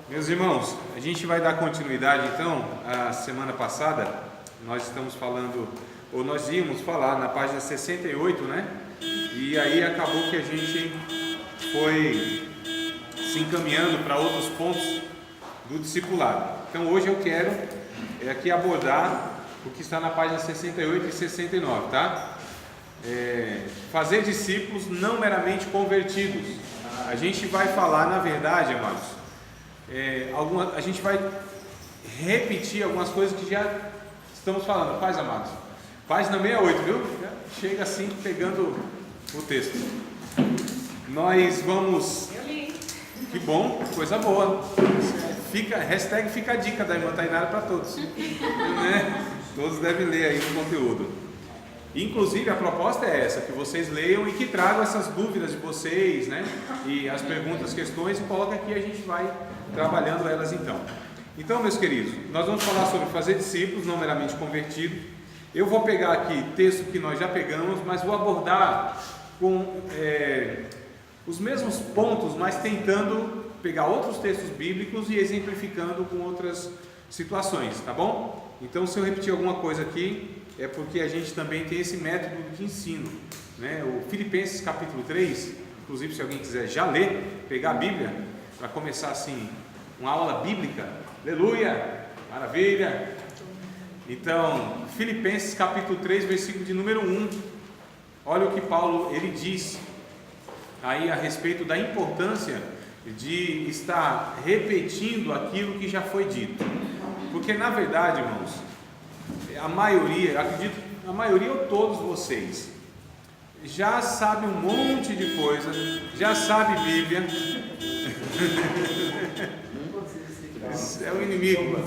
Meus irmãos, a gente vai dar continuidade então. A semana passada nós estamos falando, ou nós íamos falar na página 68, né? E aí acabou que a gente foi se encaminhando para outros pontos do discipulado. Então hoje eu quero aqui abordar o que está na página 68 e 69, tá? Fazer discípulos não meramente convertidos. A gente vai falar, na verdade, amados, a gente vai repetir algumas coisas que já estamos falando. Paz, amados, página 68, viu? Já chega assim pegando o texto. Nós vamos... Que bom, coisa boa. Hashtag fica a dica da irmã Tainara para todos, né? Todos devem ler aí o conteúdo. Inclusive a proposta é essa, que vocês leiam e que tragam essas dúvidas de vocês, né? E as perguntas, questões, e coloca aqui, a gente vai trabalhando elas então. Então, meus queridos, nós vamos falar sobre fazer discípulos não meramente convertidos. Eu vou pegar aqui texto que nós já pegamos, mas vou abordar com os mesmos pontos, mas tentando pegar outros textos bíblicos e exemplificando com outras situações, tá bom? Então, se eu repetir alguma coisa aqui, é porque a gente também tem esse método de ensino, né? O Filipenses capítulo 3, inclusive se alguém quiser já ler, pegar a Bíblia, para começar assim, uma aula bíblica, aleluia, maravilha. Então, Filipenses capítulo 3, versículo de número 1, olha o que Paulo, ele diz aí a respeito da importância de estar repetindo aquilo que já foi dito, porque na verdade, irmãos, a maioria, acredito, a maioria ou todos vocês já sabe um monte de coisa, já sabe Bíblia. É o inimigo.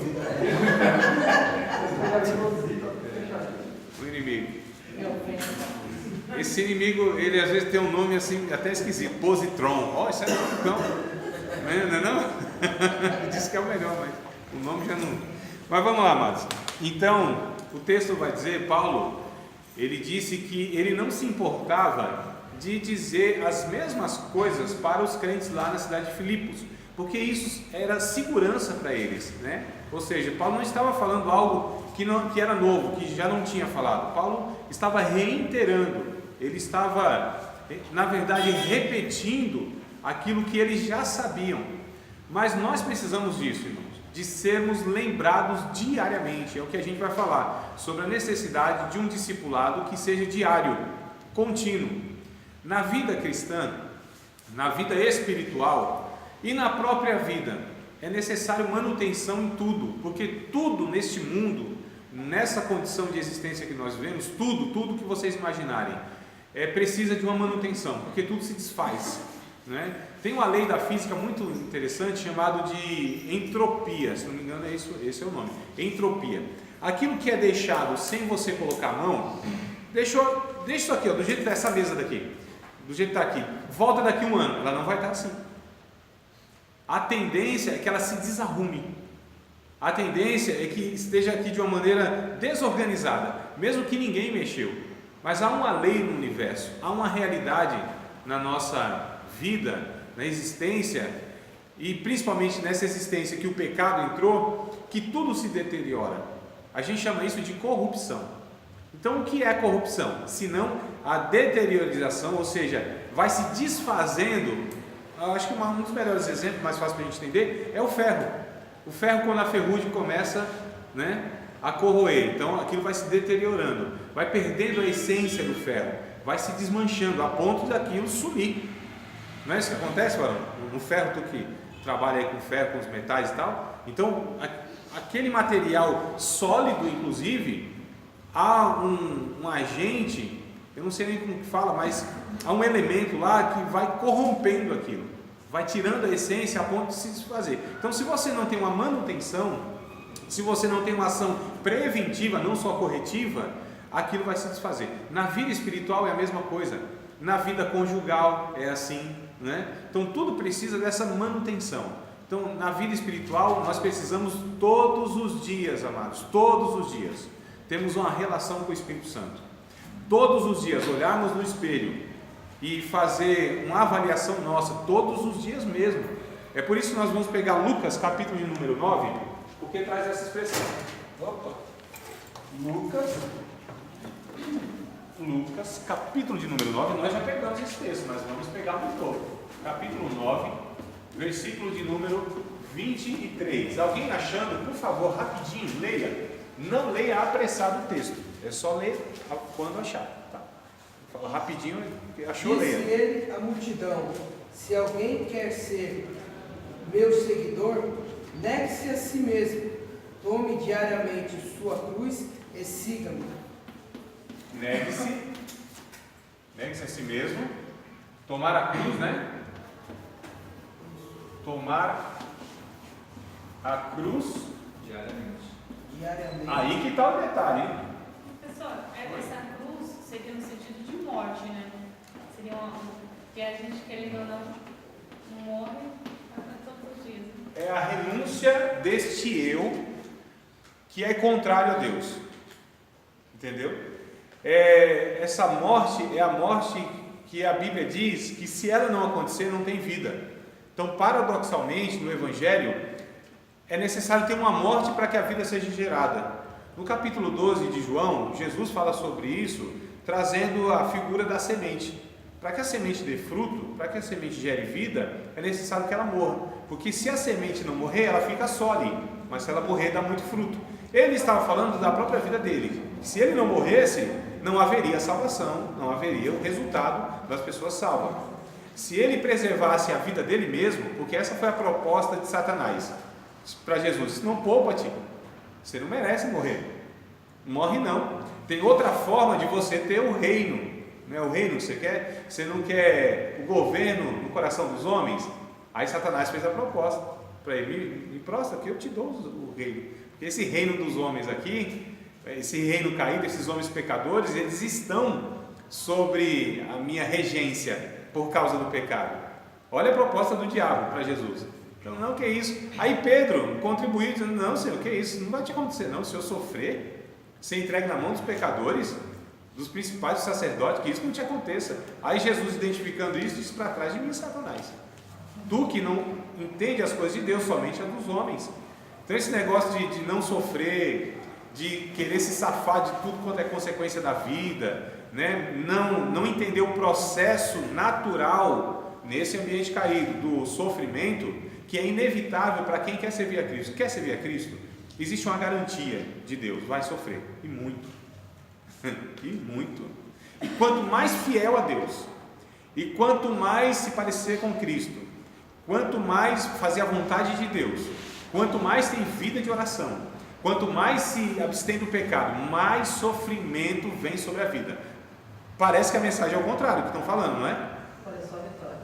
O inimigo. Esse inimigo, ele às vezes tem um nome assim, até esquisito, positron. Ó, isso é cão. Não é não? Diz que é o melhor, mas o nome já não. Mas vamos lá, amados. Então, o texto vai dizer, Paulo, ele disse que ele não se importava de dizer as mesmas coisas para os crentes lá na cidade de Filipos, porque isso era segurança para eles, né? Ou seja, Paulo não estava falando algo que era novo, que já não tinha falado. Paulo estava reiterando, ele estava, na verdade, repetindo aquilo que eles já sabiam. Mas nós precisamos disso, irmãos, de sermos lembrados diariamente. É o que a gente vai falar sobre a necessidade de um discipulado que seja diário, contínuo. Na vida cristã, na vida espiritual e na própria vida, é necessário manutenção em tudo, porque tudo neste mundo, nessa condição de existência que nós vivemos, tudo que vocês imaginarem, precisa de uma manutenção, porque tudo se desfaz, né? Tem uma lei da física muito interessante chamado de entropia, se não me engano esse é o nome, entropia. Aquilo que é deixado sem você colocar a mão, deixa isso aqui, ó, do jeito que está essa mesa daqui, do jeito que está aqui, volta daqui um ano, ela não vai estar assim. A tendência é que ela se desarrume, a tendência é que esteja aqui de uma maneira desorganizada, mesmo que ninguém mexeu. Mas há uma lei no universo, há uma realidade na nossa vida, na existência, e principalmente nessa existência que o pecado entrou, que tudo se deteriora. A gente chama isso de corrupção. Então o que é corrupção? Senão a deteriorização, ou seja, vai se desfazendo. Eu acho que um dos melhores exemplos, mais fácil para a gente entender, é o ferro. O ferro, quando a ferrugem começa, né, a corroer, então aquilo vai se deteriorando, vai perdendo a essência do ferro, vai se desmanchando a ponto daquilo sumir. Não é isso que acontece, varão? No ferro, tu que trabalha aí com ferro, com os metais e tal. Então, aquele material sólido, inclusive, há um agente, eu não sei nem como que fala, mas há um elemento lá que vai corrompendo aquilo, vai tirando a essência a ponto de se desfazer. Então, se você não tem uma manutenção, se você não tem uma ação preventiva, não só corretiva, aquilo vai se desfazer. Na vida espiritual é a mesma coisa, na vida conjugal é assim, né? Então tudo precisa dessa manutenção. Então na vida espiritual nós precisamos todos os dias, amados, todos os dias, temos uma relação com o Espírito Santo. Todos os dias olharmos no espelho e fazer uma avaliação nossa, todos os dias mesmo. É por isso que nós vamos pegar Lucas, capítulo de número 9, porque traz essa expressão. Opa. Lucas, capítulo de número 9, nós já pegamos esse texto, mas vamos pegar no todo. Capítulo 9, versículo de número 23. Alguém achando, por favor, rapidinho, leia. Não leia apressado o texto, é só ler quando achar. Tá? Fala rapidinho, achou, leia. Disse ele à multidão: se alguém quer ser meu seguidor, negue-se a si mesmo, tome diariamente sua cruz e siga-me. Negue-se a si mesmo, tomar a cruz, né? Tomar a cruz Diariamente. Aí que está o detalhe, hein? Pessoal, essa cruz seria no sentido de morte, né? Seria que a gente, querendo ou não, morre todos os dias. É a renúncia deste eu que é contrário a Deus. Entendeu? Essa morte é a morte que a Bíblia diz que se ela não acontecer, não tem vida. Então, paradoxalmente, no Evangelho, é necessário ter uma morte para que a vida seja gerada. No capítulo 12 de João, Jesus fala sobre isso, trazendo a figura da semente. Para que a semente dê fruto, para que a semente gere vida, é necessário que ela morra. Porque se a semente não morrer, ela fica só ali. Mas se ela morrer, dá muito fruto. Ele estava falando da própria vida dele. Se ele não morresse, não haveria salvação, não haveria o resultado das pessoas salvas. Se ele preservasse a vida dele mesmo, porque essa foi a proposta de Satanás para Jesus: não poupa-te, você não merece morrer, morre não. Tem outra forma de você ter o reino, não é o reino que você quer? Você não quer o governo no coração dos homens? Aí Satanás fez a proposta para ele: me prostra que eu te dou o reino. Esse reino dos homens aqui, esse reino caído, esses homens pecadores, eles estão sobre a minha regência por causa do pecado. Olha a proposta do diabo para Jesus. Então, não, que isso? Aí Pedro contribuiu dizendo: não, Senhor, que isso? Não vai te acontecer não. Se eu sofrer, ser entregue na mão dos pecadores, dos principais, dos sacerdotes, que isso não te aconteça. Aí Jesus, identificando isso, disse: para trás de mim, Satanás. Tu que não entende as coisas de Deus, somente as dos homens. Então esse negócio de não sofrer, de querer se safar de tudo quanto é consequência da vida, né? não entender o processo natural nesse ambiente caído do sofrimento, que é inevitável para quem quer servir a Cristo. Quer servir a Cristo? Existe uma garantia de Deus: vai sofrer, e muito. E muito. E quanto mais fiel a Deus, e quanto mais se parecer com Cristo, quanto mais fazer a vontade de Deus, quanto mais tem vida de oração, quanto mais se abstém do pecado, mais sofrimento vem sobre a vida. Parece que a mensagem é o contrário que estão falando, não é? Olha só a vitória.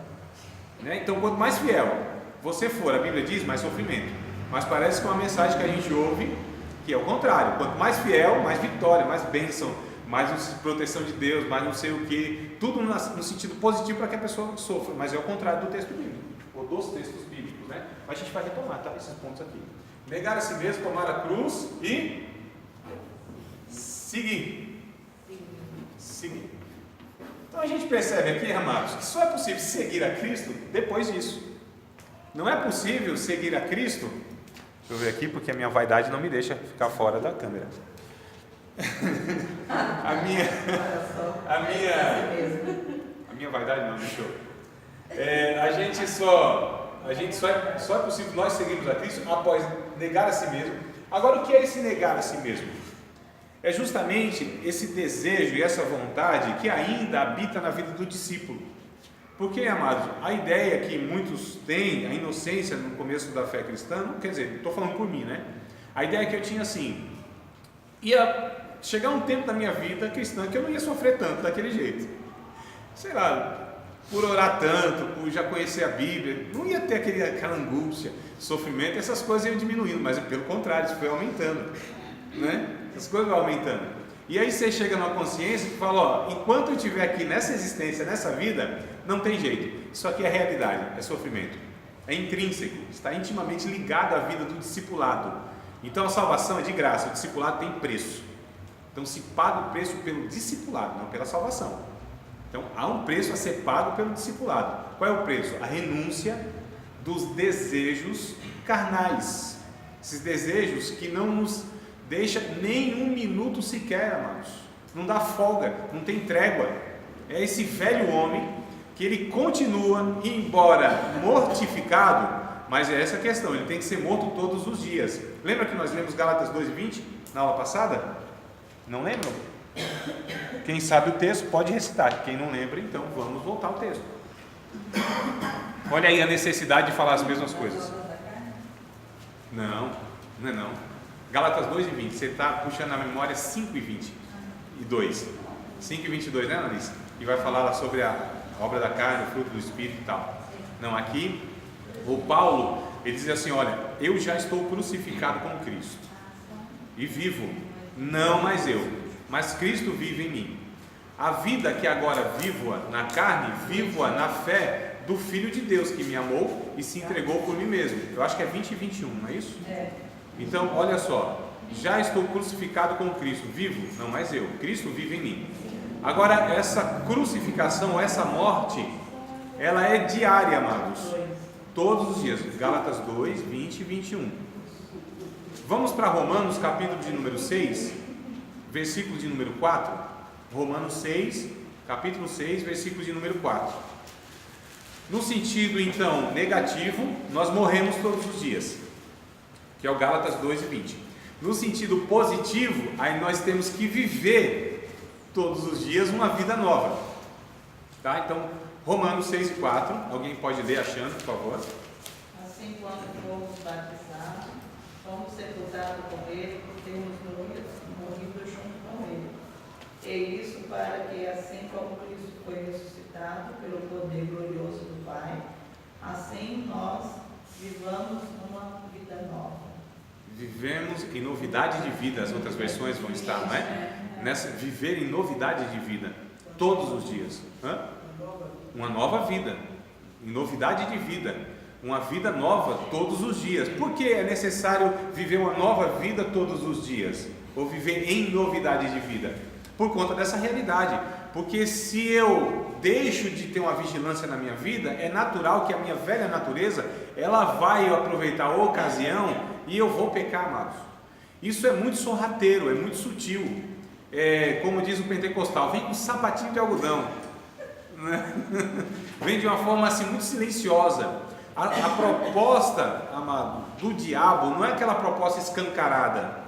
Né? Então, quanto mais fiel você for, a Bíblia diz, mais sofrimento. Mas parece que é uma mensagem que a gente ouve que é o contrário: quanto mais fiel, mais vitória, mais bênção, mais proteção de Deus, mais não sei o que, tudo no sentido positivo para que a pessoa sofra. Mas é o contrário do texto bíblico, ou dos textos bíblicos, né? Mas a gente vai retomar, tá? Esses pontos aqui: negar a si mesmo, tomar a cruz e seguir. Então a gente percebe aqui, amados, que só é possível seguir a Cristo depois disso. Não é possível seguir a Cristo. Deixa eu ver aqui, porque a minha vaidade não me deixa ficar fora da câmera. A minha vaidade não deixou. Só é possível nós seguirmos a Cristo após negar a si mesmo. Agora, o que é esse negar a si mesmo? É justamente esse desejo e essa vontade que ainda habita na vida do discípulo. Porque, amados, a ideia que muitos têm, a inocência no começo da fé cristã, não quer dizer, estou falando por mim, né? A ideia que eu tinha assim: ia chegar um tempo da minha vida cristã que eu não ia sofrer tanto daquele jeito. Sei lá, por orar tanto, por já conhecer a Bíblia, não ia ter aquela angústia, sofrimento, essas coisas iam diminuindo, mas pelo contrário, isso foi aumentando, né? Essas coisas vão aumentando. E aí você chega numa consciência que fala: ó, enquanto eu estiver aqui nessa existência, nessa vida, não tem jeito, isso aqui é realidade, é sofrimento, é intrínseco, está intimamente ligado à vida do discipulado. Então a salvação é de graça, o discipulado tem preço. Então se paga o preço pelo discipulado, não pela salvação. Então há um preço a ser pago pelo discipulado. Qual é o preço? A renúncia dos desejos carnais. Esses desejos que não nos deixa nem um minuto sequer, amados. Não dá folga, não tem trégua. É esse velho homem que ele continua, embora mortificado, mas é essa a questão, ele tem que ser morto todos os dias. Lembra que nós lemos Gálatas 2:20 na aula passada? Não lembram? Quem sabe o texto pode recitar, quem não lembra, então vamos voltar ao texto. Olha aí a necessidade de falar as mesmas coisas. Não é não. Gálatas 2:20, você está puxando na memória 5:20 e 2. 5:22, né, Annalise? E vai falar lá sobre a obra da carne, o fruto do Espírito e tal. Não, aqui o Paulo, ele diz assim: olha, eu já estou crucificado com Cristo e vivo, não mais eu, mas Cristo vive em mim. A vida que agora vivo na carne, vivo-a na fé do Filho de Deus que me amou e se entregou por mim mesmo. Eu acho que é 20 e 21, não é isso? Então, olha só, já estou crucificado com Cristo, vivo, não mais eu, Cristo vive em mim. Agora, essa crucificação, essa morte, ela é diária, amados, todos os dias. Gálatas 2, 20 e 21. Vamos para Romanos, capítulo de número 6, versículo de número 4. Romanos 6, capítulo 6, versículo de número 4. No sentido, então, negativo, nós morremos todos os dias, que é o Gálatas 2 e 20. No sentido positivo, aí nós temos que viver todos os dias uma vida nova, tá? Então, Romanos 6 e 4, alguém pode ler achando, por favor? Assim, quando fomos batizados, fomos sepultados com Ele, por termos morrido junto com Ele. E isso para que, assim como Cristo foi ressuscitado pelo poder glorioso do Pai, assim nós vivamos uma vida nova. Vivemos em novidade de vida, as outras versões vão estar, não é? Nessa, viver em novidade de vida, todos os dias. Uma nova vida, em novidade de vida, uma vida nova todos os dias. Por que é necessário viver uma nova vida todos os dias? Ou viver em novidade de vida? Por conta dessa realidade. Porque se eu deixo de ter uma vigilância na minha vida, é natural que a minha velha natureza, ela vai aproveitar a ocasião e eu vou pecar, amados. Isso é muito sorrateiro, é muito sutil. Como diz o pentecostal, vem com sapatinho de algodão, né? Vem de uma forma assim muito silenciosa. A proposta, amado, do diabo não é aquela proposta escancarada.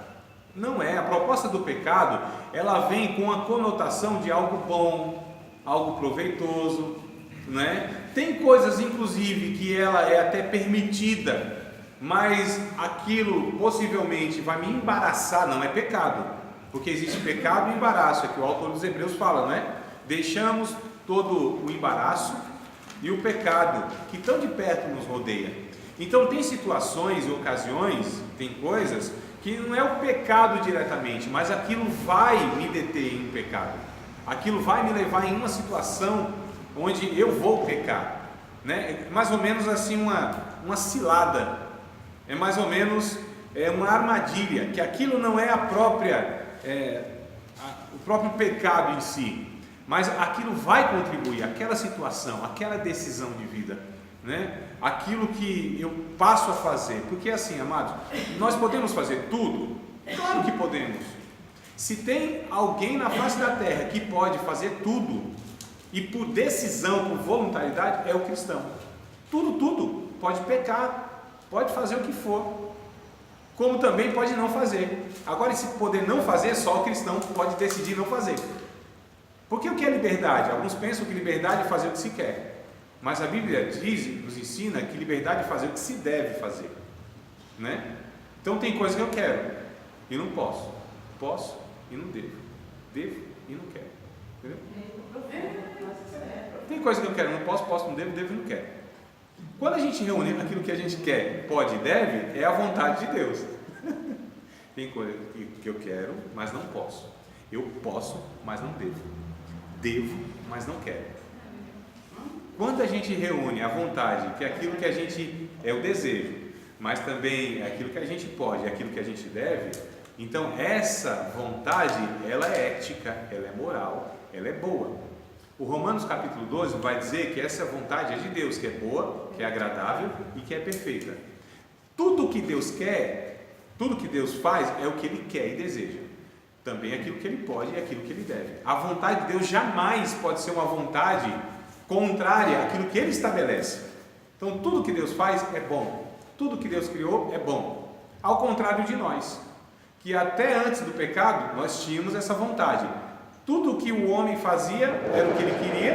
Não é. A proposta do pecado, ela vem com a conotação de algo bom, algo proveitoso, né? Tem coisas inclusive que ela é até permitida, mas aquilo possivelmente vai me embaraçar. Não é pecado, porque existe pecado e embaraço, é que o autor dos Hebreus fala, não é? Deixamos todo o embaraço e o pecado que tão de perto nos rodeia. Então tem situações e ocasiões, tem coisas que não é o pecado diretamente, mas aquilo vai me deter em um pecado, aquilo vai me levar em uma situação onde eu vou pecar, né? Mais ou menos assim uma cilada, é mais ou menos uma armadilha, que aquilo não é o próprio pecado em si, mas aquilo vai contribuir, aquela situação, aquela decisão de vida, né? Aquilo que eu passo a fazer, porque assim, amados, nós podemos fazer tudo? Claro que podemos. Se tem alguém na face da terra que pode fazer tudo, e por decisão, por voluntariedade, é o cristão. Tudo, pode pecar, pode fazer o que for, como também pode não fazer. Agora, se poder não fazer, só o cristão pode decidir não fazer. Porque o que é liberdade? Alguns pensam que liberdade é fazer o que se quer, mas a Bíblia nos ensina que liberdade é fazer o que se deve fazer, né? Então tem coisas que eu quero e não posso, posso e não devo e não quero, entendeu? Tem coisas que eu quero, não posso, não devo e não quero. Quando a gente reúne aquilo que a gente quer, pode e deve, é a vontade de Deus. Tem coisa que eu quero, mas não posso. Eu posso, mas não devo. Devo, mas não quero. Quando a gente reúne a vontade, que é aquilo que a gente é o desejo, mas também é aquilo que a gente pode, é aquilo que a gente deve, então essa vontade, ela é ética, ela é moral, ela é boa. O Romanos capítulo 12 vai dizer que essa vontade é de Deus, que é boa, que é agradável e que é perfeita. Tudo que Deus quer, tudo que Deus faz é o que Ele quer e deseja. Também aquilo que Ele pode e aquilo que Ele deve. A vontade de Deus jamais pode ser uma vontade contrária àquilo que Ele estabelece. Então tudo que Deus faz é bom. Tudo que Deus criou é bom. Ao contrário de nós, que até antes do pecado nós tínhamos essa vontade. Tudo o que o homem fazia era o que ele queria,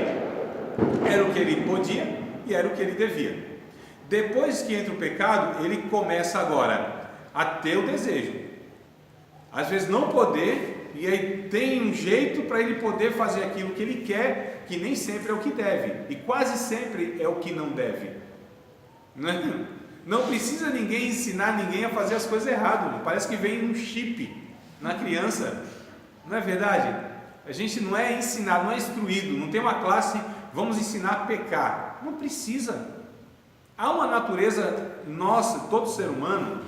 era o que ele podia e era o que ele devia. Depois que entra o pecado, ele começa agora a ter o desejo. Às vezes não poder, e aí tem um jeito para ele poder fazer aquilo que ele quer, que nem sempre é o que deve, e quase sempre é o que não deve. Não precisa ninguém ensinar ninguém a fazer as coisas erradas. Parece que vem um chip na criança. Não é verdade? A gente não é ensinado, não é instruído. Não tem uma classe, vamos ensinar a pecar. Não precisa. Há uma natureza nossa, todo ser humano,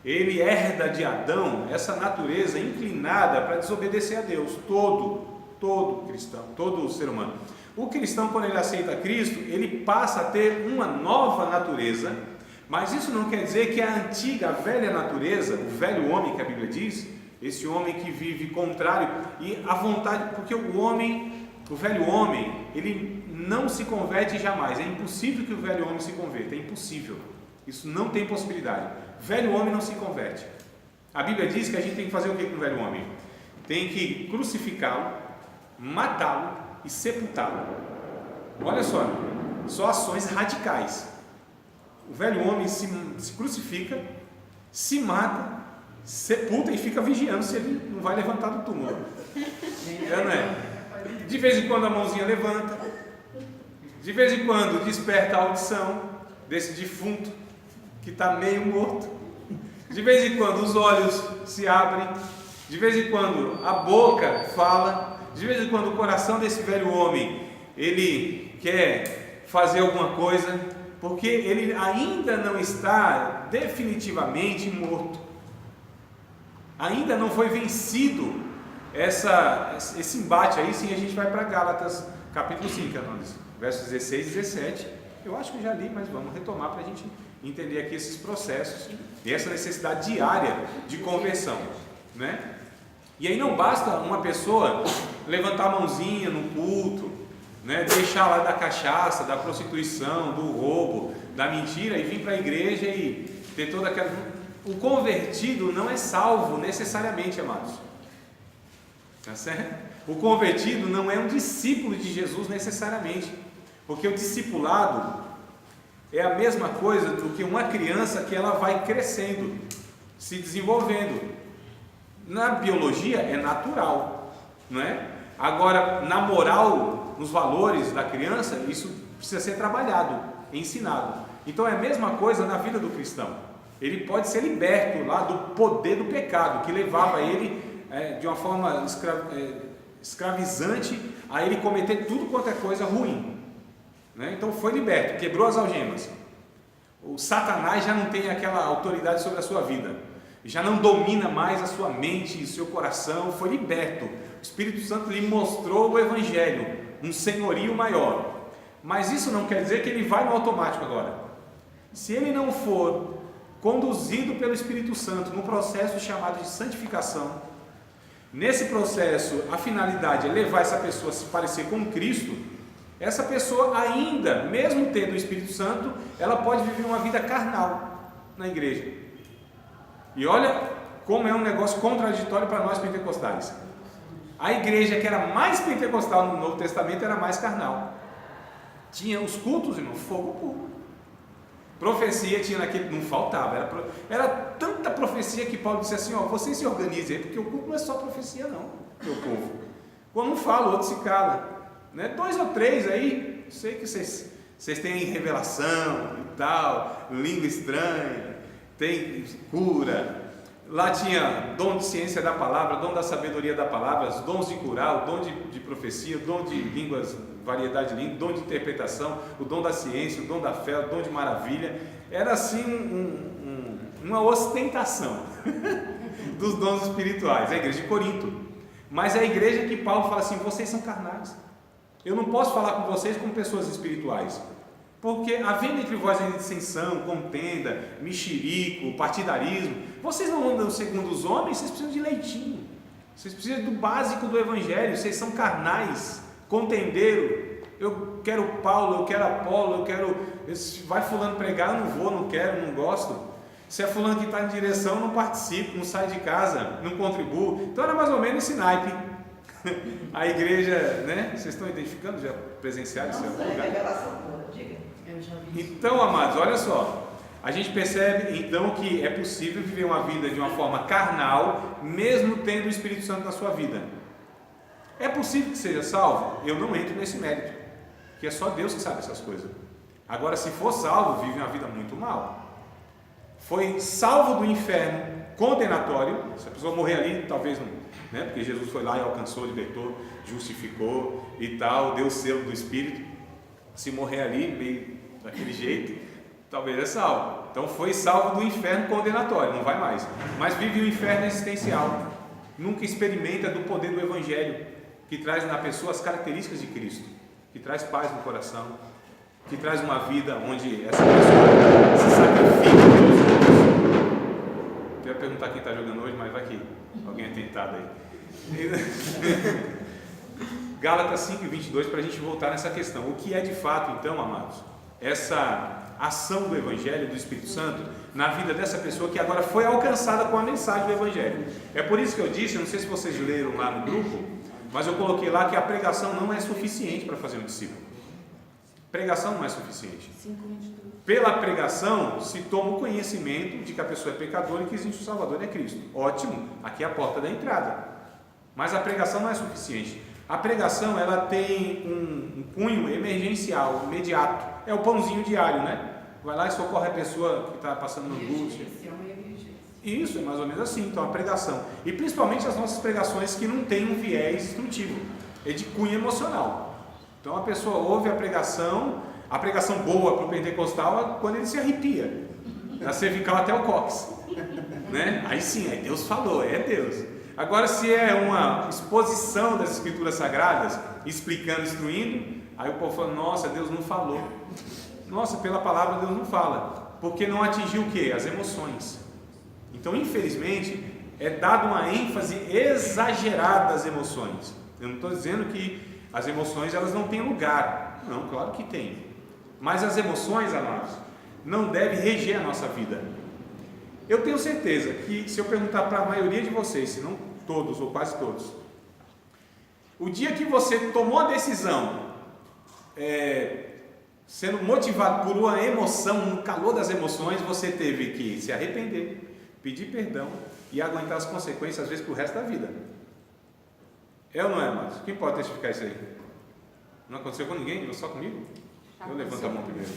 ele herda de Adão essa natureza inclinada para desobedecer a Deus. Todo cristão, todo ser humano. O cristão, quando ele aceita Cristo, ele passa a ter uma nova natureza. Mas isso não quer dizer que a antiga, a velha natureza, o velho homem que a Bíblia diz, esse homem que vive contrário, e a vontade, porque o velho homem, ele não se converte jamais. É impossível que o velho homem se converta, é impossível. Isso não tem possibilidade. O velho homem não se converte. A Bíblia diz que a gente tem que fazer o que com o velho homem? Tem que crucificá-lo, matá-lo e sepultá-lo. Olha só ações radicais. O velho homem se crucifica, se mata, sepulta e fica vigiando se ele não vai levantar do túmulo. Não é? De vez em quando a mãozinha levanta, de vez em quando desperta a audição desse defunto que está meio morto, de vez em quando os olhos se abrem, de vez em quando a boca fala, de vez em quando o coração desse velho homem ele quer fazer alguma coisa, porque ele ainda não está definitivamente morto, ainda não foi vencido esse embate. Aí sim a gente vai para Gálatas capítulo 5, versos 16 e 17. Eu acho que já li, mas vamos retomar para a gente entender aqui esses processos e essa necessidade diária de conversão, né? E aí não basta uma pessoa levantar a mãozinha no culto, né, deixar lá da cachaça, da prostituição, do roubo, da mentira e vir para a igreja e ter toda aquela... O convertido não é salvo necessariamente, amados. Tá certo? O convertido não é um discípulo de Jesus necessariamente, porque o discipulado é a mesma coisa do que uma criança que ela vai crescendo, se desenvolvendo. Na biologia é natural, não é? Agora, na moral, nos valores da criança, isso precisa ser trabalhado, ensinado. Então é a mesma coisa na vida do cristão. Ele pode ser liberto lá do poder do pecado, que levava ele de uma forma escravizante a ele cometer tudo quanto é coisa ruim, né? Então foi liberto, quebrou as algemas. O Satanás já não tem aquela autoridade sobre a sua vida, já não domina mais a sua mente e o seu coração, foi liberto. O Espírito Santo lhe mostrou o Evangelho, um senhorio maior. Mas isso não quer dizer que ele vai no automático agora. Se ele não for conduzido pelo Espírito Santo no processo chamado de santificação, nesse processo a finalidade é levar essa pessoa a se parecer com Cristo, essa pessoa ainda, mesmo tendo o Espírito Santo, ela pode viver uma vida carnal na igreja. E olha como é um negócio contraditório para nós pentecostais. A igreja que era mais pentecostal no Novo Testamento era mais carnal. Tinha os cultos, irmão, fogo puro. Profecia tinha naquele, não faltava, era tanta profecia que Paulo disse assim, ó, vocês se organizem, porque o culto não é só profecia não, meu povo. Quando um fala, o outro se cala, né? 2 ou 3 aí, sei que vocês têm revelação e tal, língua estranha, tem cura. Lá tinha dom de ciência da palavra, dom da sabedoria da palavra, os dons de curar, o dom de profecia, o dom de línguas, variedade de línguas, o dom de interpretação, o dom da ciência, o dom da fé, o dom de maravilha. Era assim uma ostentação dos dons espirituais, a igreja de Corinto. Mas é a igreja que Paulo fala assim, vocês são carnais, Eu não posso falar com vocês como pessoas espirituais. Porque havendo entre vós a dissensão, contenda, mexerico, partidarismo, vocês não andam segundo os homens, vocês precisam de leitinho. Vocês precisam do básico do Evangelho, vocês são carnais, contendeiro. Eu quero Paulo, eu quero Apolo, eu quero. Vai fulano pregar, eu não vou, não quero, não gosto. Se é fulano que está em direção, eu não participo, não saio de casa, não contribuo. Então era mais ou menos esse naipe. A igreja, né? Vocês estão identificando? Já presenciaram isso em algum lugar? Revelação pura, diga. Eu já vi isso. Então, amados, olha só. A gente percebe então que é possível viver uma vida de uma forma carnal, mesmo tendo o Espírito Santo na sua vida. É possível que seja salvo? Eu não entro nesse mérito, que é só Deus que sabe essas coisas. Agora, se for salvo, vive uma vida muito mal. Foi salvo do inferno condenatório. Se a pessoa morrer ali, talvez não, né? Porque Jesus foi lá e alcançou, libertou, justificou e tal, deu o selo do Espírito. Se morrer ali, meio daquele jeito, talvez é salvo. Então foi salvo do inferno condenatório, não vai mais. Mas vive o inferno existencial. Nunca experimenta do poder do Evangelho, que traz na pessoa as características de Cristo, que traz paz no coração, que traz uma vida onde essa pessoa se sacrifica pelos outros. Eu ia perguntar quem está jogando hoje, mas vai que alguém é tentado aí. Gálatas 5:22, para a gente voltar nessa questão. O que é de fato, então, amados, essa ação do Evangelho, do Espírito Santo, na vida dessa pessoa que agora foi alcançada com a mensagem do Evangelho. É por isso que eu disse, eu não sei se vocês leram lá no grupo, mas eu coloquei lá que a pregação não é suficiente para fazer um discípulo. Pregação não é suficiente. 5:22. Pela pregação se toma o conhecimento de que a pessoa é pecadora e que existe o Salvador, é Cristo. Ótimo, aqui é a porta da entrada. Mas a pregação não é suficiente. A pregação, ela tem um cunho emergencial, imediato. É o pãozinho diário, né? Vai lá e socorre a pessoa que está passando no angústia. Isso, é mais ou menos assim. Então a pregação, e principalmente as nossas pregações que não tem um viés instrutivo, é de cunho emocional. Então a pessoa ouve a pregação boa para o pentecostal é quando ele se arrepia, na cervical até o cóccix, né? Aí sim, aí Deus falou, é Deus. Agora, se é uma exposição das Escrituras Sagradas, explicando, instruindo, aí o povo fala, nossa, Deus não falou. Nossa, pela palavra Deus não fala, porque não atingiu o quê? As emoções. Então, infelizmente, é dado uma ênfase exagerada às emoções. Eu não estou dizendo que as emoções elas não têm lugar. Não, claro que tem. Mas as emoções, amados, não devem reger a nossa vida. Eu tenho certeza que se eu perguntar para a maioria de vocês, se não todos ou quase todos, o dia que você tomou a decisão, sendo motivado por uma emoção, no calor das emoções, você teve que se arrepender, pedir perdão e aguentar as consequências, às vezes, para o resto da vida. É ou não é, amados? Quem pode testificar isso aí? Não aconteceu com ninguém? Só comigo? Eu levanto a mão primeiro.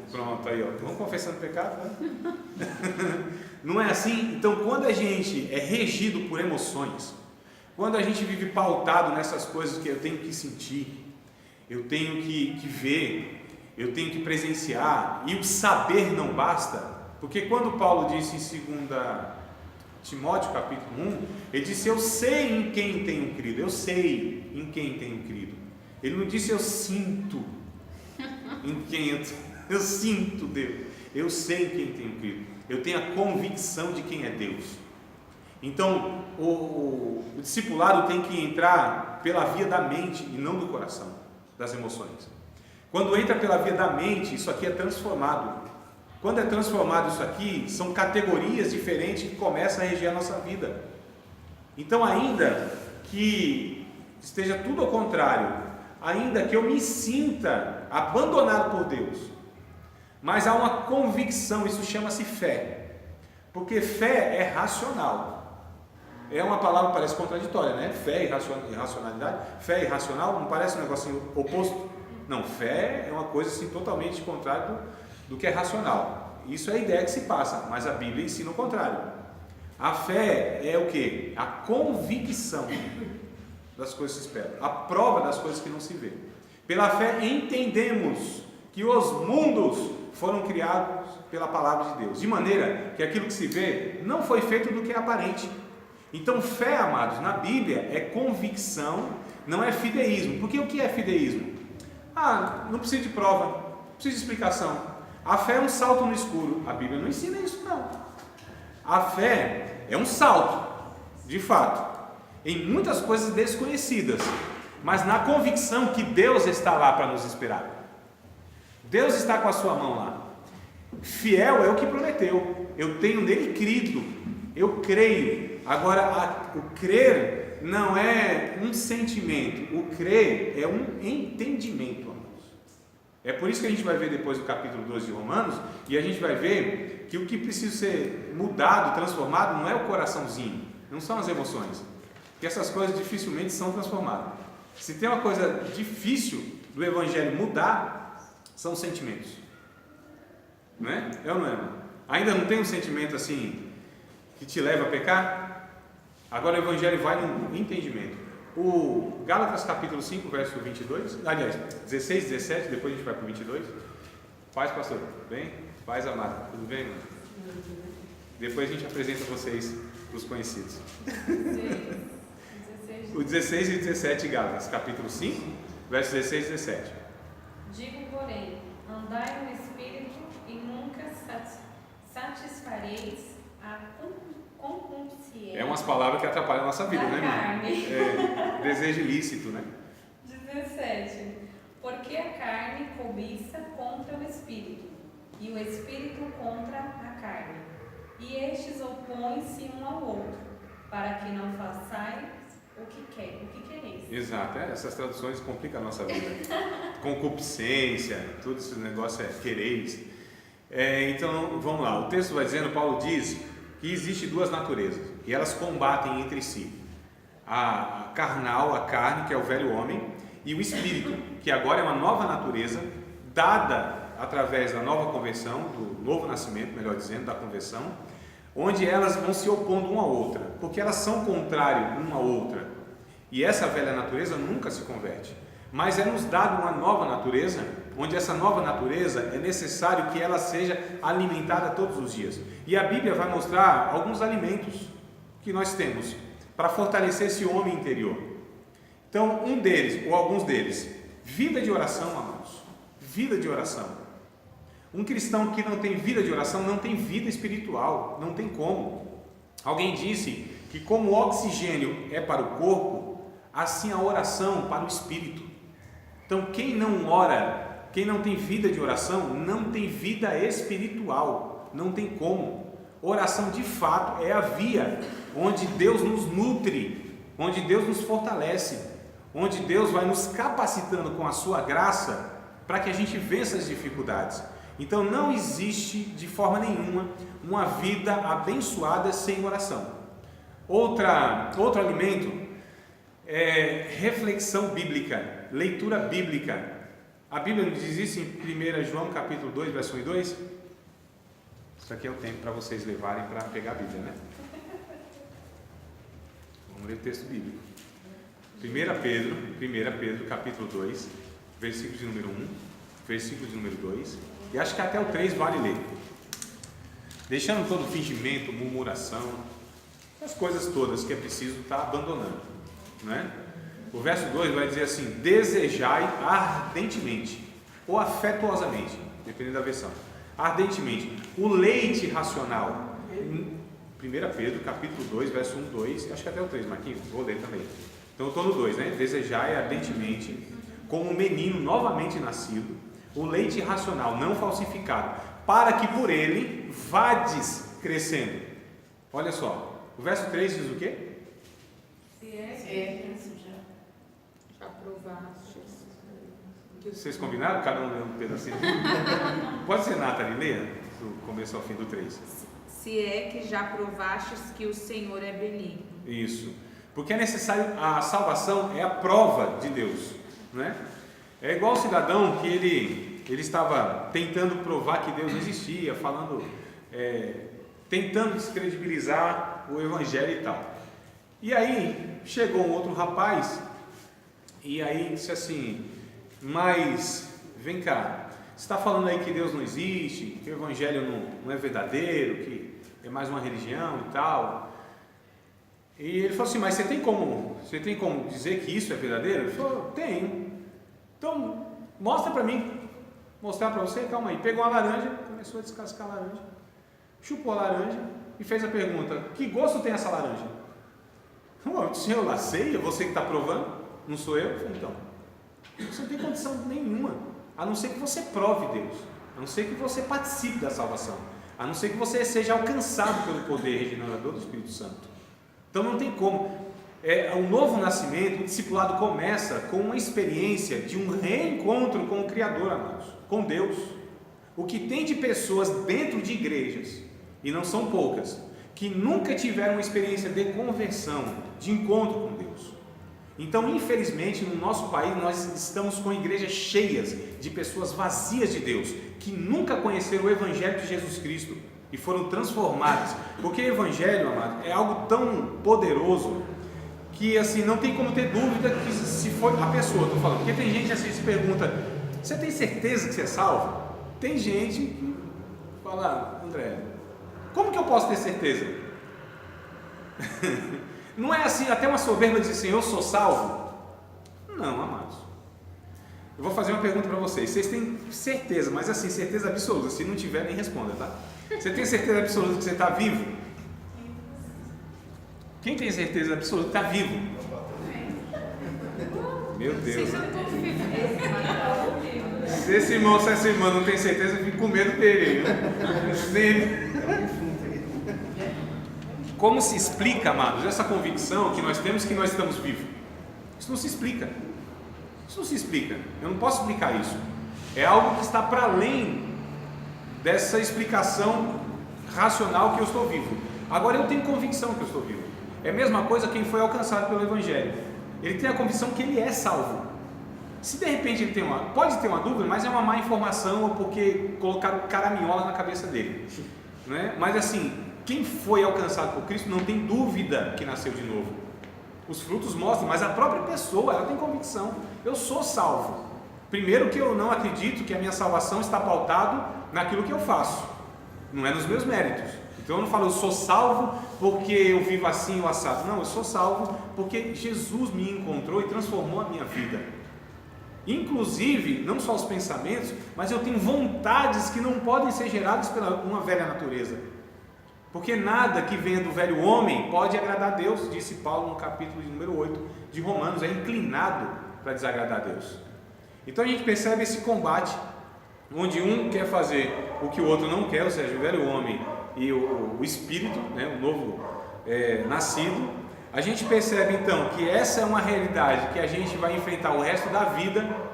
Pronto, aí, ó. Vamos confessando pecado, né? Não é assim? Então, quando a gente é regido por emoções, quando a gente vive pautado nessas coisas que eu tenho que sentir, eu tenho que ver, eu tenho que presenciar, e o saber não basta, porque quando Paulo disse em 2 Timóteo capítulo 1, ele disse, eu sei em quem tenho crido, eu sei em quem tenho crido. Ele não disse, eu sinto em quem eu sinto Deus, eu sei em quem tenho crido, eu tenho a convicção de quem é Deus. Então o discipulado tem que entrar pela via da mente e não do coração, das emoções. Quando entra pela via da mente, isso aqui é transformado. Quando é transformado isso aqui, são categorias diferentes que começam a reger a nossa vida. Então, ainda que esteja tudo ao contrário, ainda que eu me sinta abandonado por Deus, mas há uma convicção, isso chama-se fé, porque fé é racional. É uma palavra que parece contraditória, né? Fé e racionalidade. Fé e racional não parece um negocinho oposto? Não, fé é uma coisa assim totalmente contrária do que é racional. Isso é a ideia que se passa, mas a Bíblia ensina o contrário. A fé é o quê? A convicção das coisas que se esperam, a prova das coisas que não se vê. Pela fé entendemos que os mundos foram criados pela palavra de Deus, de maneira que aquilo que se vê não foi feito do que é aparente. Então, fé, amados, na Bíblia é convicção, não é fideísmo. Porque o que é fideísmo? Não precisa de prova, não precisa de explicação. A fé é um salto no escuro. A Bíblia não ensina isso, não. A fé é um salto, de fato, em muitas coisas desconhecidas, mas na convicção que Deus está lá para nos esperar. Deus está com a sua mão lá. Fiel é o que prometeu. Eu tenho nele crido. Eu creio. Agora, o crer não é um sentimento. O crer é um entendimento, amados. É por isso que a gente vai ver depois do capítulo 12 de Romanos, e a gente vai ver que o que precisa ser mudado, transformado, não é o coraçãozinho, não são as emoções. Porque essas coisas dificilmente são transformadas. Se tem uma coisa difícil do Evangelho mudar, são os sentimentos. Não é? É ou não é, irmão? Ainda não tem um sentimento assim que te leva a pecar? Agora o Evangelho vai no entendimento. O Gálatas capítulo 5, verso 22, aliás, 16, 17, depois a gente vai para o 22. Paz, pastor, tudo bem? Paz, amado, tudo bem, irmão? Depois a gente apresenta vocês para os conhecidos. O 16 e 17 Gálatas, capítulo 5, versos 16 e 17. Digo, porém, andai no Espírito e nunca satisfareis a concupiscência. É umas palavras que atrapalham a nossa vida, né, irmão? Desejo ilícito, né? 17. Porque a carne cobiça contra o Espírito, e o Espírito contra a carne. E estes opõem-se um ao outro, para que não façais o que quereis. Exato, essas traduções complicam a nossa vida. Concupiscência, tudo esse negócio quereis. Então, vamos lá, o texto vai dizendo, Paulo diz que existe duas naturezas, e elas combatem entre si. A carnal, a carne, que é o velho homem, e o espírito, que agora é uma nova natureza, dada através da nova conversão, do novo nascimento, melhor dizendo, da conversão, onde elas vão se opondo uma à outra, porque elas são contrárias uma à outra, e essa velha natureza nunca se converte, mas é nos dado uma nova natureza, onde essa nova natureza é necessário que ela seja alimentada todos os dias, e a Bíblia vai mostrar alguns alimentos que nós temos para fortalecer esse homem interior. Então, um deles, ou alguns deles, vida de oração, amados, vida de oração. Um cristão que não tem vida de oração não tem vida espiritual, não tem como. Alguém disse que como o oxigênio é para o corpo, assim a oração para o espírito. Então quem não ora, quem não tem vida de oração, não tem vida espiritual, não tem como. Oração de fato é a via onde Deus nos nutre, onde Deus nos fortalece, onde Deus vai nos capacitando com a sua graça para que a gente vença as dificuldades. Então não existe de forma nenhuma uma vida abençoada sem oração. Outro alimento é reflexão bíblica, leitura bíblica. A Bíblia nos diz isso em 1 João capítulo 2, verso 1 e 2. Isso aqui é o tempo para vocês levarem para pegar a Bíblia, né? Vamos ler o texto bíblico. 1 Pedro capítulo 2, versículos de número 1, versículos de número 2, e acho que até o 3 vale ler. Deixando todo fingimento, murmuração, as coisas todas que é preciso estar abandonando, né? O verso 2 vai dizer assim: desejai ardentemente, ou afetuosamente, dependendo da versão, ardentemente, o leite racional. 1 Pedro capítulo 2, verso 1, 2, acho que até o 3, Marquinhos, vou ler também. Então eu estou no 2, né? Desejai ardentemente, como um menino novamente nascido, o leite racional, não falsificado, para que por ele vades crescendo. Olha só, o verso 3 diz o quê? Já provastes. Vocês combinaram? Cada um lê um pedacinho? Pode ser, Nathalie, leia do começo ao fim do 3. Se é que já provastes que o Senhor é benigno. Isso, porque é necessário, a salvação é a prova de Deus, né? É igual o cidadão que ele estava tentando provar que Deus existia, falando, tentando descredibilizar o Evangelho e tal. E aí chegou um outro rapaz e aí disse assim: mas vem cá, você está falando aí que Deus não existe, que o Evangelho não é verdadeiro, que é mais uma religião e tal. E ele falou assim: mas você tem como dizer que isso é verdadeiro? Ele falou: tenho. Então Mostra para mim. Mostrar para você, calma aí. Pegou a laranja, começou a descascar a laranja, chupou a laranja e fez a pergunta: que gosto tem essa laranja? Senhor, lá sei, é você que está provando, não sou eu? Então, você não tem condição nenhuma, a não ser que você prove Deus, a não ser que você participe da salvação, a não ser que você seja alcançado pelo poder regenerador do Espírito Santo. Então não tem como. O novo nascimento, o discipulado começa com uma experiência de um reencontro com o Criador, amados, com Deus. O que tem de pessoas dentro de igrejas, e não são poucas, que nunca tiveram uma experiência de conversão, de encontro com Deus. Então, infelizmente, no nosso país, nós estamos com igrejas cheias de pessoas vazias de Deus, que nunca conheceram o Evangelho de Jesus Cristo e foram transformadas. Porque o Evangelho, amado, é algo tão poderoso que assim, não tem como ter dúvida que se foi a pessoa, estou falando, porque tem gente assim que se pergunta: você tem certeza que você é salvo? Tem gente que fala: André, como que eu posso ter certeza? Não é assim, até uma soberba dizer assim: eu sou salvo? Não, amados. Eu vou fazer uma pergunta para vocês têm certeza, mas assim, certeza absoluta, se não tiver, nem responda, tá? Você tem certeza absoluta que você está vivo? Quem tem certeza absoluta que está vivo? Meu Deus. Se esse irmão, se essa irmã não tem certeza, eu fico com medo dele. Como se explica, amados, essa convicção que nós temos que nós estamos vivos? Isso não se explica. Isso não se explica. Eu não posso explicar isso. É algo que está para além dessa explicação racional que eu estou vivo. Agora eu tenho convicção que eu estou vivo. É a mesma coisa quem foi alcançado pelo Evangelho. Ele tem a convicção que ele é salvo. Se de repente ele pode ter uma dúvida, mas é uma má informação ou porque colocaram caraminhola na cabeça dele, não é? Mas assim, quem foi alcançado por Cristo não tem dúvida que nasceu de novo. Os frutos mostram, mas a própria pessoa, ela tem convicção: eu sou salvo. Primeiro, que eu não acredito que a minha salvação está pautada naquilo que eu faço, não é nos meus méritos. Então eu não falo: eu sou salvo porque eu vivo assim ou assado. Não, eu sou salvo porque Jesus me encontrou e transformou a minha vida. Inclusive, não só os pensamentos, mas eu tenho vontades que não podem ser geradas pela uma velha natureza. Porque nada que venha do velho homem pode agradar a Deus, disse Paulo no capítulo de número 8 de Romanos, é inclinado para desagradar a Deus. Então a gente percebe esse combate, onde um quer fazer o que o outro não quer, ou seja, o velho homem e o espírito, né, o novo nascido. A gente percebe então que essa é uma realidade que a gente vai enfrentar o resto da vida,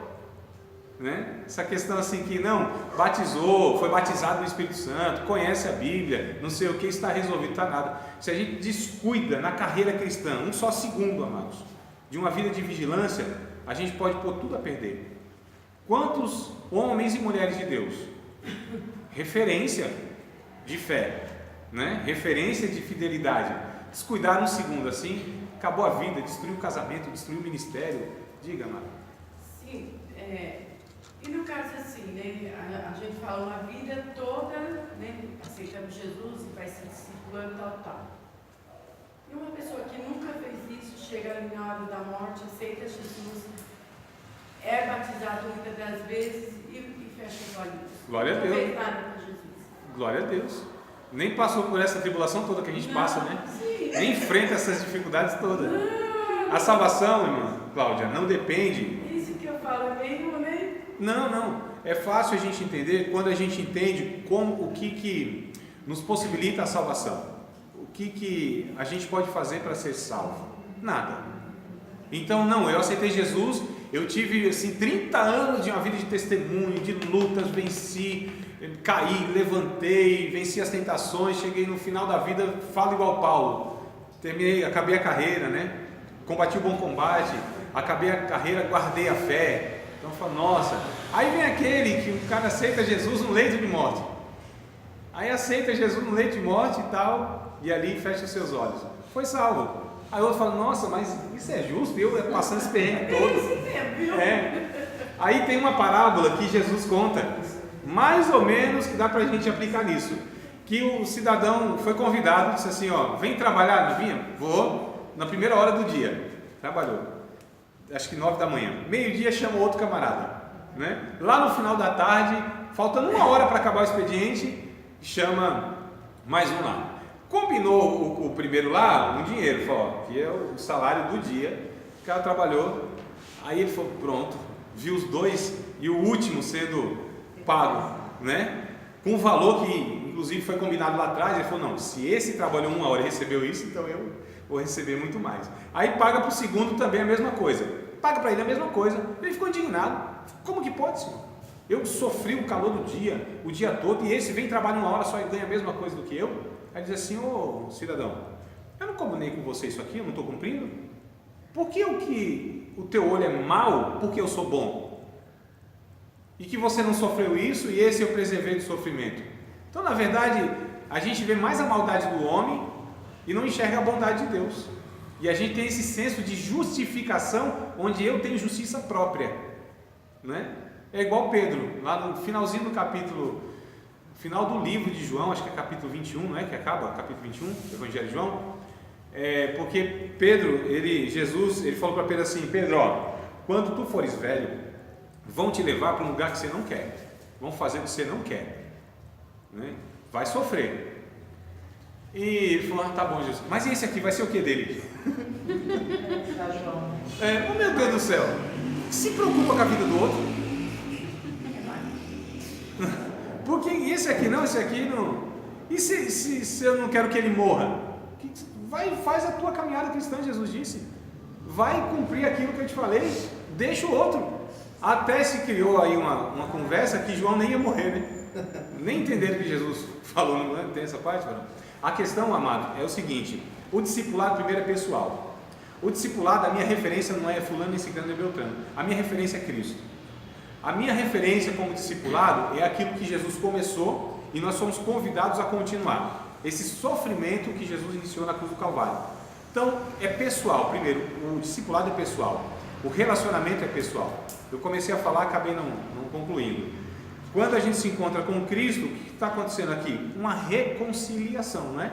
né? Essa questão assim que não, batizou, foi batizado no Espírito Santo, conhece a Bíblia, não sei o que, está resolvido, está nada. Se a gente descuida na carreira cristã, um só segundo, amados, de uma vida de vigilância, a gente pode pôr tudo a perder. Quantos homens e mulheres de Deus, referência de fé, né? Referência de fidelidade, descuidar um segundo assim, acabou a vida, destruiu o casamento, destruiu o ministério. Diga, Mara. Sim, e no caso assim, né, a gente fala uma vida toda, né, aceitamos Jesus e vai se discipulando, tal. E uma pessoa que nunca fez isso, chega na hora da morte, aceita Jesus, é batizado muitas das vezes e fecha os olhos. Glória a Deus. Não fez nada para Jesus. Glória a Deus. Nem passou por essa tribulação toda que a gente passa, né? Sim. Nem enfrenta essas dificuldades todas. A salvação, irmã Cláudia, não depende. Isso que eu falo é meio, né? Não. É fácil a gente entender quando a gente entende o que nos possibilita a salvação. O que a gente pode fazer para ser salvo? Nada. Então, não, eu aceitei Jesus, eu tive assim 30 anos de uma vida de testemunho, de lutas, venci, caí, levantei, venci as tentações, cheguei no final da vida, falo igual Paulo, acabei a carreira, né? Combati o bom combate, acabei a carreira, guardei a fé. Então eu falo, nossa, aí vem aquele que o cara aceita Jesus no leito de morte, aí aceita Jesus no leito de morte e tal, e ali fecha os seus olhos, foi salvo. Aí o outro fala, nossa, mas isso é justo, eu passando esse perrengue todo. Aí tem uma parábola que Jesus conta, mais ou menos, que dá para a gente aplicar nisso, que o cidadão foi convidado, disse assim, vem trabalhar na vinha? Vou, na primeira hora do dia, trabalhou, acho que 9 da manhã, meio-dia chamou outro camarada, né? Lá no final da tarde, faltando 1 hora para acabar o expediente, chama mais um lá. Combinou o primeiro lá um dinheiro, falou, ó, que é o salário do dia, o cara trabalhou, aí ele falou, pronto, viu os dois e o último sendo pago, né? Com um valor que inclusive foi combinado lá atrás, ele falou, não, se esse trabalhou 1 hora e recebeu isso, então eu vou receber muito mais. Aí paga para o segundo também a mesma coisa, paga para ele a mesma coisa, ele ficou indignado, como que pode, senhor? Eu sofri o calor do dia, o dia todo, e esse vem trabalhar 1 hora só e ganha a mesma coisa do que eu? Aí diz assim, ô cidadão, eu não combinei com você isso aqui, eu não estou cumprindo? Por que o teu olho é mau porque eu sou bom? E que você não sofreu isso e esse eu preservei do sofrimento? Então, na verdade, a gente vê mais a maldade do homem e não enxerga a bondade de Deus. E a gente tem esse senso de justificação, onde eu tenho justiça própria, né? É igual Pedro, lá no finalzinho do capítulo, final do livro de João, acho que é capítulo 21, não é? Que acaba, capítulo 21, do Evangelho de João. Porque Pedro, Jesus falou para Pedro assim, Pedro, ó, quando tu fores velho, vão te levar para um lugar que você não quer, vão fazer o que você não quer, né? Vai sofrer. E ele falou, tá bom, Jesus, mas esse aqui vai ser o que dele? Oh meu Deus do céu, se preocupa com a vida do outro. Porque esse aqui não. E se eu não quero que ele morra? Vai, faz a tua caminhada cristã, Jesus disse. Vai cumprir aquilo que eu te falei. Deixa o outro. Até se criou aí uma conversa que João nem ia morrer, né? Nem entenderam o que Jesus falou, não tem essa parte? Não? A questão, amado, é o seguinte: o discipulado primeiro é pessoal. O discipulado, a minha referência não é fulano, nem ciclano, nem beltrano. A minha referência é Cristo. A minha referência como discipulado é aquilo que Jesus começou e nós somos convidados a continuar. Esse sofrimento que Jesus iniciou na cruz do Calvário. Então, é pessoal. Primeiro, o discipulado é pessoal. O relacionamento é pessoal. Eu comecei a falar, acabei não concluindo. Quando a gente se encontra com Cristo, o que está acontecendo aqui? Uma reconciliação, não é?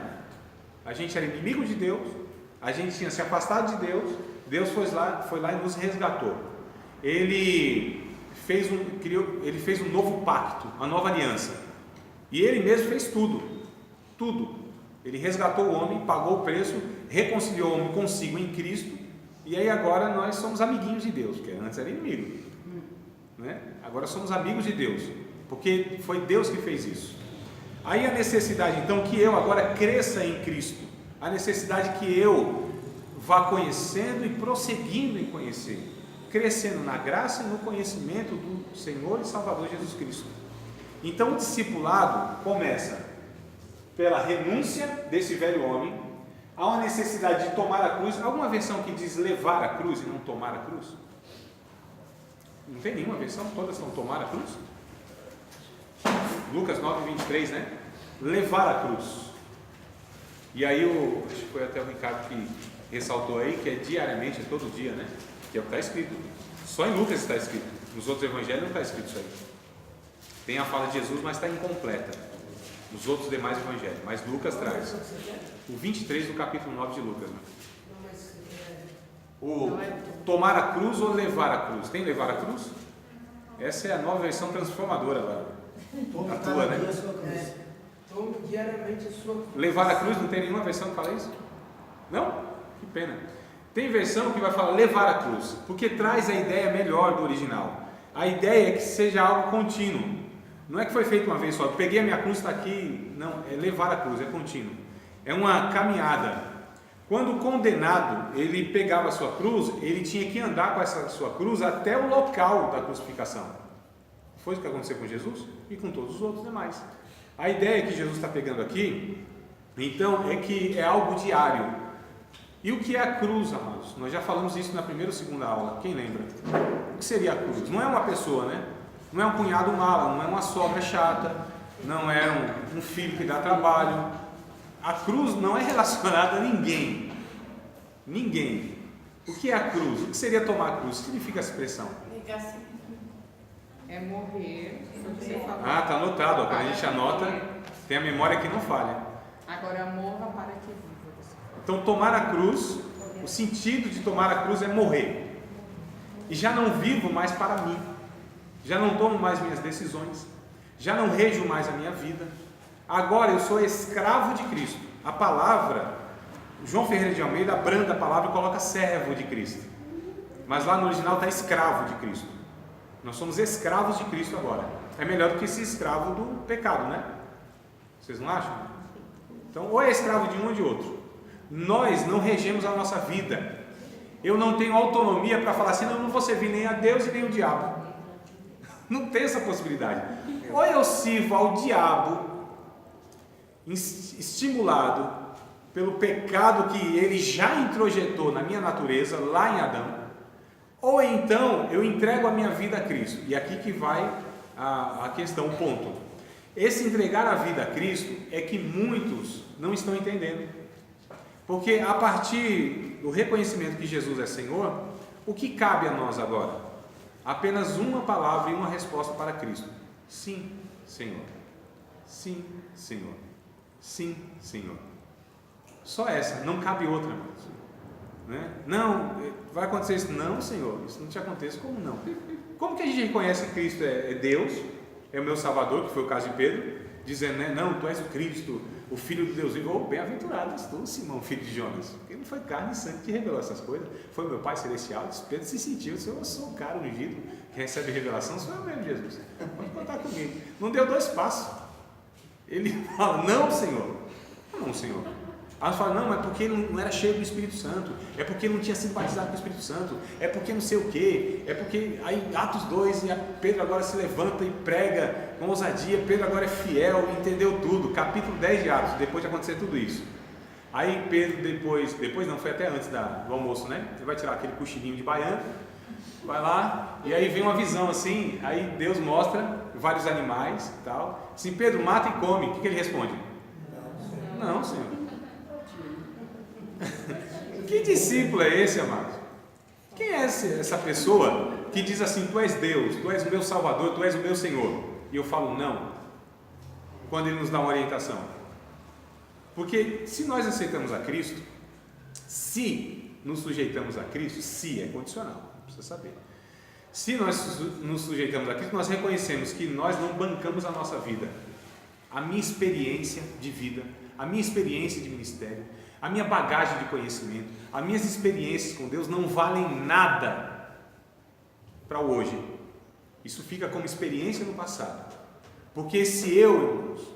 A gente era inimigo de Deus, a gente tinha se afastado de Deus, Deus foi lá e nos resgatou. Ele fez um novo pacto, uma nova aliança. E ele mesmo fez tudo. Ele resgatou o homem, pagou o preço, reconciliou o homem consigo em Cristo, e aí agora nós somos amiguinhos de Deus, porque antes era inimigo, né? Agora somos amigos de Deus, porque foi Deus que fez isso. Aí a necessidade então que eu agora cresça em Cristo, a necessidade que eu vá conhecendo e prosseguindo em conhecer, crescendo na graça e no conhecimento do Senhor e Salvador Jesus Cristo. Então o discipulado começa pela renúncia desse velho homem. Há uma necessidade de tomar a cruz. Há alguma versão que diz levar a cruz e não tomar a cruz? Não tem nenhuma versão, todas são tomar a cruz. Lucas 9:23, né? Levar a cruz. E aí acho que foi até o Ricardo que ressaltou aí que é diariamente, é todo dia, né? Que é o que está escrito. Só em Lucas está escrito. Nos outros evangelhos não está escrito isso aí. Tem a fala de Jesus, mas está incompleta nos outros demais evangelhos. Mas Lucas traz. O 23 do capítulo 9 de Lucas. Né? O tomar a cruz ou levar a cruz? Tem levar a cruz? Essa é a nova versão transformadora agora. A tua, né? Tome diariamente a sua cruz. Levar a cruz não tem nenhuma versão que fala isso? Não? Que pena. Tem versão que vai falar levar a cruz, porque traz a ideia melhor do original. A ideia é que seja algo contínuo. Não é que foi feito uma vez só, eu peguei a minha cruz, está aqui. Não, é levar a cruz, é contínuo. É uma caminhada. Quando o condenado, ele pegava a sua cruz, ele tinha que andar com essa sua cruz até o local da crucificação. Foi o que aconteceu com Jesus e com todos os outros demais. A ideia que Jesus está pegando aqui, então, é que é algo diário. E o que é a cruz, amados? Nós já falamos isso na primeira ou segunda aula, quem lembra? O que seria a cruz? Não é uma pessoa, né? Não é um cunhado mala, não é uma sogra chata, não é um filho que dá trabalho. A cruz não é relacionada a ninguém. Ninguém. O que é a cruz? O que seria tomar a cruz? O que significa essa expressão? É morrer. Você falou. Ah, está anotado. Ó, quando a gente anota, tem a memória que não falha. Agora morra para que viva. Então, tomar a cruz, o sentido de tomar a cruz é morrer. E já não vivo mais para mim. já não tomo mais minhas decisões, já não rejo mais a minha vida, agora eu sou escravo de Cristo. A palavra, João Ferreira de Almeida abranda a palavra e coloca servo de Cristo, mas lá no original está escravo de Cristo. Nós somos escravos de Cristo agora. É melhor do que ser escravo do pecado, né? Vocês não acham? Então, ou é escravo de um ou de outro. Nós não regemos a nossa vida. Eu não tenho autonomia para falar assim, não vou servir nem a Deus e nem o diabo. Não tem essa possibilidade. Ou eu sirvo ao diabo, estimulado pelo pecado que ele já introjetou na minha natureza, lá em Adão, ou então eu entrego a minha vida a Cristo. E aqui que vai a questão, o ponto. Esse entregar a vida a Cristo é que muitos não estão entendendo. Porque a partir do reconhecimento que Jesus é Senhor, o que cabe a nós agora? Apenas uma palavra e uma resposta para Cristo: sim, Senhor. Sim, Senhor. Sim, Senhor. Só essa, não cabe outra, irmãos. Né? Não, vai acontecer isso? Não, Senhor, isso não te acontece. Como não? Como que a gente reconhece que Cristo é Deus, é o meu Salvador, que foi o caso de Pedro, dizendo, né, não, tu és o Cristo, o Filho de Deus vivo. Oh, bem-aventurado és tu, Simão, filho de Jonas, porque não foi carne e sangue que revelou essas coisas, foi meu Pai Celestial. Pedro se sentiu, eu sou o cara ungido que recebe revelação, sou eu mesmo, Jesus, pode contar comigo. Não deu 2 passos, ele fala, não, Senhor. Não, Senhor. Aí nós falamos, não, mas porque ele não era cheio do Espírito Santo, é porque ele não tinha sido batizado com o Espírito Santo, é porque não sei o que, é porque, aí Atos 2, Pedro agora se levanta e prega com ousadia, Pedro agora é fiel, entendeu tudo, capítulo 10 de Atos, depois de acontecer tudo isso. Aí Pedro depois não, foi até antes do almoço, né? Ele vai tirar aquele cochilinho de baiano, vai lá, e aí vem uma visão assim, aí Deus mostra vários animais e tal, assim, Pedro, mata e come. O que ele responde? Não, Senhor. Que discípulo é esse, amado? Quem é essa pessoa que diz assim, tu és Deus, tu és o meu Salvador, tu és o meu Senhor? E eu falo não, quando ele nos dá uma orientação. Porque se nós aceitamos a Cristo, se nos sujeitamos a Cristo, se é condicional, precisa saber. Se nós nos sujeitamos a Cristo, nós reconhecemos que nós não bancamos a nossa vida. A minha experiência de vida, a minha experiência de ministério, a minha bagagem de conhecimento, as minhas experiências com Deus não valem nada para hoje. Isso fica como experiência no passado. Porque se eu, irmãos,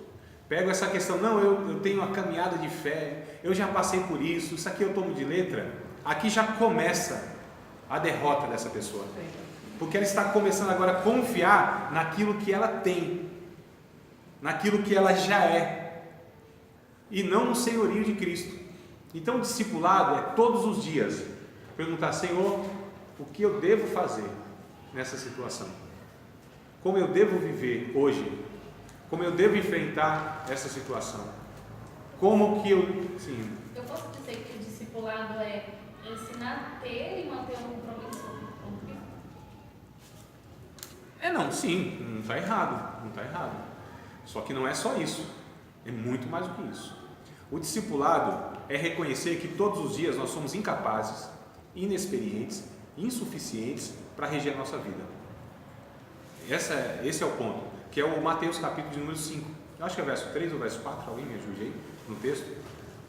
pego essa questão, não, eu tenho uma caminhada de fé, eu já passei por isso, isso aqui eu tomo de letra, aqui já começa a derrota dessa pessoa. Porque ela está começando agora a confiar naquilo que ela tem, naquilo que ela já é, e não no senhorio de Cristo. Então o discipulado é todos os dias perguntar, Senhor, o que eu devo fazer nessa situação? Como eu devo viver hoje? Como eu devo enfrentar essa situação? Como que eu... Sim. Eu posso dizer que o discipulado é ensinar a ter e manter um compromisso com Cristo? Não, sim, não está errado, não está errado. Só que não é só isso, é muito mais do que isso. O discipulado é reconhecer que todos os dias nós somos incapazes, inexperientes, insuficientes para reger a nossa vida. Esse é o ponto, que é o Mateus capítulo de número 5. Eu acho que é verso 3 ou verso 4, alguém me ajude aí no texto.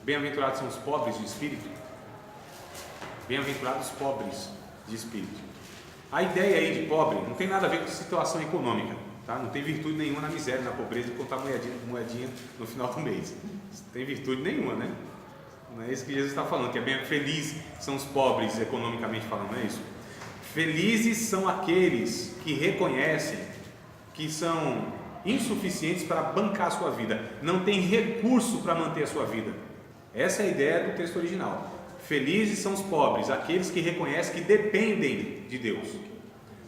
Bem-aventurados são os pobres de espírito. Bem-aventurados os pobres de espírito. A ideia aí de pobre não tem nada a ver com situação econômica, tá? Não tem virtude nenhuma na miséria, na pobreza, de contar moedinha no final do mês. Não tem virtude nenhuma, né? Não é isso que Jesus está falando, que é bem feliz são os pobres economicamente falando, não é isso? Felizes são aqueles que reconhecem que são insuficientes para bancar a sua vida, não tem recurso para manter a sua vida. Essa é a ideia do texto original. Felizes são os pobres, aqueles que reconhecem que dependem de Deus.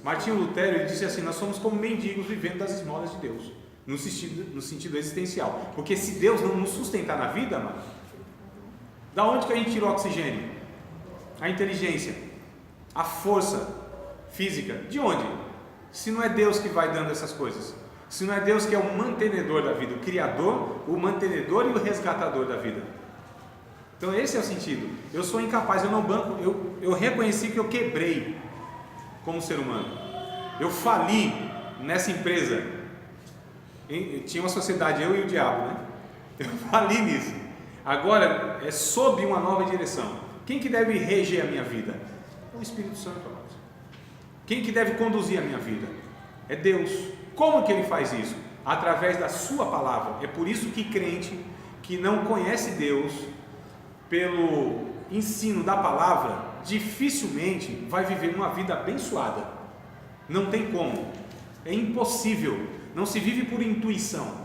Martinho Lutero ele disse assim, nós somos como mendigos vivendo das esmolas de Deus, no sentido existencial, porque se Deus não nos sustentar na vida, mano, da onde que a gente tira o oxigênio? A inteligência, a força física, de onde? Se não é Deus que vai dando essas coisas, se não é Deus que é o mantenedor da vida, o Criador, o mantenedor e o resgatador da vida. Então esse é o sentido. Eu sou incapaz, eu não banco, eu reconheci que eu quebrei como ser humano, eu fali nessa empresa, tinha uma sociedade, eu e o diabo, né? Eu fali nisso. Agora é sob uma nova direção. Quem que deve reger a minha vida? É o Espírito Santo, amados. Quem que deve conduzir a minha vida? É Deus. Como que Ele faz isso? Através da sua palavra. É por isso que crente que não conhece Deus, pelo ensino da palavra, dificilmente vai viver uma vida abençoada. Não tem como. É impossível. Não se vive por intuição.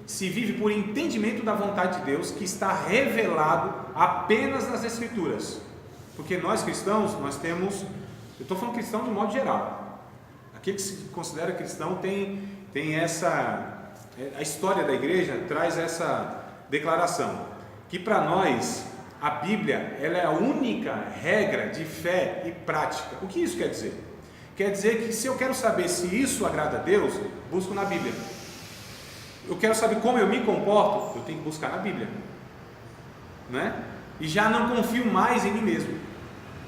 Se vive por entendimento da vontade de Deus, que está revelado apenas nas Escrituras. Porque nós cristãos, nós temos, eu estou falando cristão de modo geral, aquele que se considera cristão tem essa, a história da igreja traz essa declaração, que para nós a Bíblia ela é a única regra de fé e prática. O que isso quer dizer? Quer dizer que se eu quero saber se isso agrada a Deus, busco na Bíblia. Eu quero saber como eu me comporto, eu tenho que buscar na Bíblia, né? E já não confio mais em mim mesmo.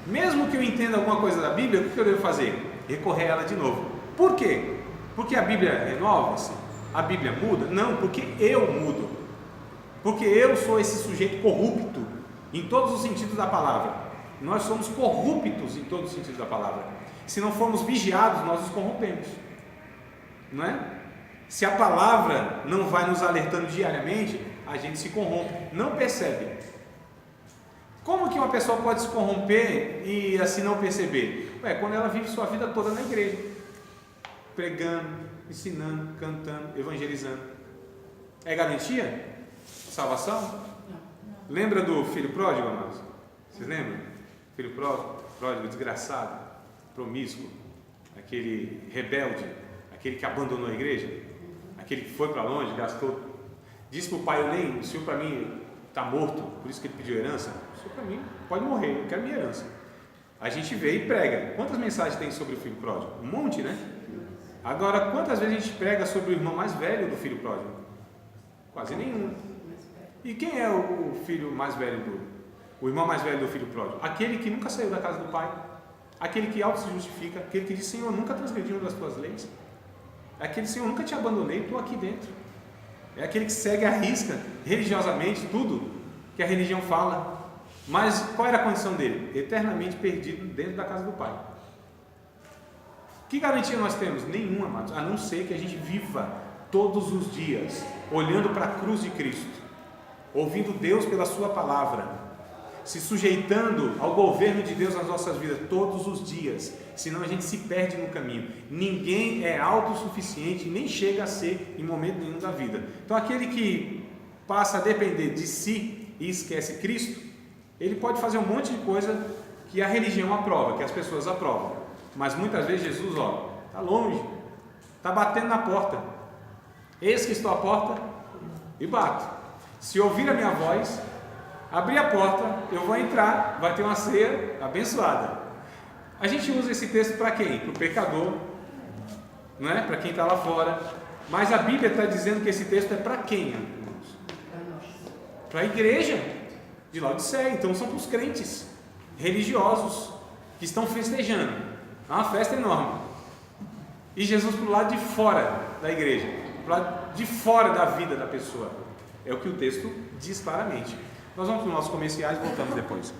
Mesmo que eu entenda alguma coisa da Bíblia, o que eu devo fazer? Recorrer a ela de novo. Por quê? Porque a Bíblia renova-se? A Bíblia muda? Não, porque eu mudo. Porque eu sou esse sujeito corrupto em todos os sentidos da palavra. Nós somos corruptos em todos os sentidos da palavra. Se não formos vigiados, nós nos corrompemos, não é? Se a palavra não vai nos alertando diariamente, a gente se corrompe, não percebe. Como que uma pessoa pode se corromper e assim não perceber? Quando ela vive sua vida toda na igreja, pregando, ensinando, cantando, evangelizando. É garantia? Salvação? Lembra do filho pródigo, amados? Vocês lembram? Filho pródigo, desgraçado, promíscuo, aquele rebelde, aquele que abandonou a igreja, aquele que foi para longe, gastou, disse para o pai: o senhor para mim está morto, por isso que ele pediu herança. O senhor para mim pode morrer, eu quero minha herança. A gente vê e prega. Quantas mensagens tem sobre o filho pródigo? Um monte, né? Agora, quantas vezes a gente prega sobre o irmão mais velho do filho pródigo? Quase nenhum. E quem é o filho mais velho o irmão mais velho do filho pródigo? Aquele que nunca saiu da casa do pai, aquele que auto se justifica, aquele que diz: Senhor, nunca transgredi uma das tuas leis. Aquele: Senhor, nunca te abandonei, estou aqui dentro. É aquele que segue à risca, religiosamente, tudo que a religião fala. Mas qual era a condição dele? Eternamente perdido dentro da casa do Pai. Que garantia nós temos? Nenhuma, amados, a não ser que a gente viva todos os dias olhando para a cruz de Cristo, ouvindo Deus pela sua palavra, se sujeitando ao governo de Deus nas nossas vidas todos os dias, senão a gente se perde no caminho. Ninguém é autossuficiente, nem chega a ser em momento nenhum da vida. Então aquele que passa a depender de si e esquece Cristo, ele pode fazer um monte de coisa que a religião aprova, que as pessoas aprovam, mas muitas vezes Jesus, está longe, está batendo na porta. Eis que estou à porta e bato. Se ouvir a minha voz, abrir a porta, eu vou entrar, vai ter uma ceia abençoada. A gente usa esse texto para quem? Para o pecador, não é? Para quem está lá fora. Mas a Bíblia está dizendo que esse texto é para quem? Para a igreja de Laodiceia. Então são para os crentes religiosos que estão festejando. É uma festa enorme. E Jesus para o lado de fora da igreja, para o lado de fora da vida da pessoa. É o que o texto diz claramente. Nós vamos para os nossos comerciais e voltamos depois.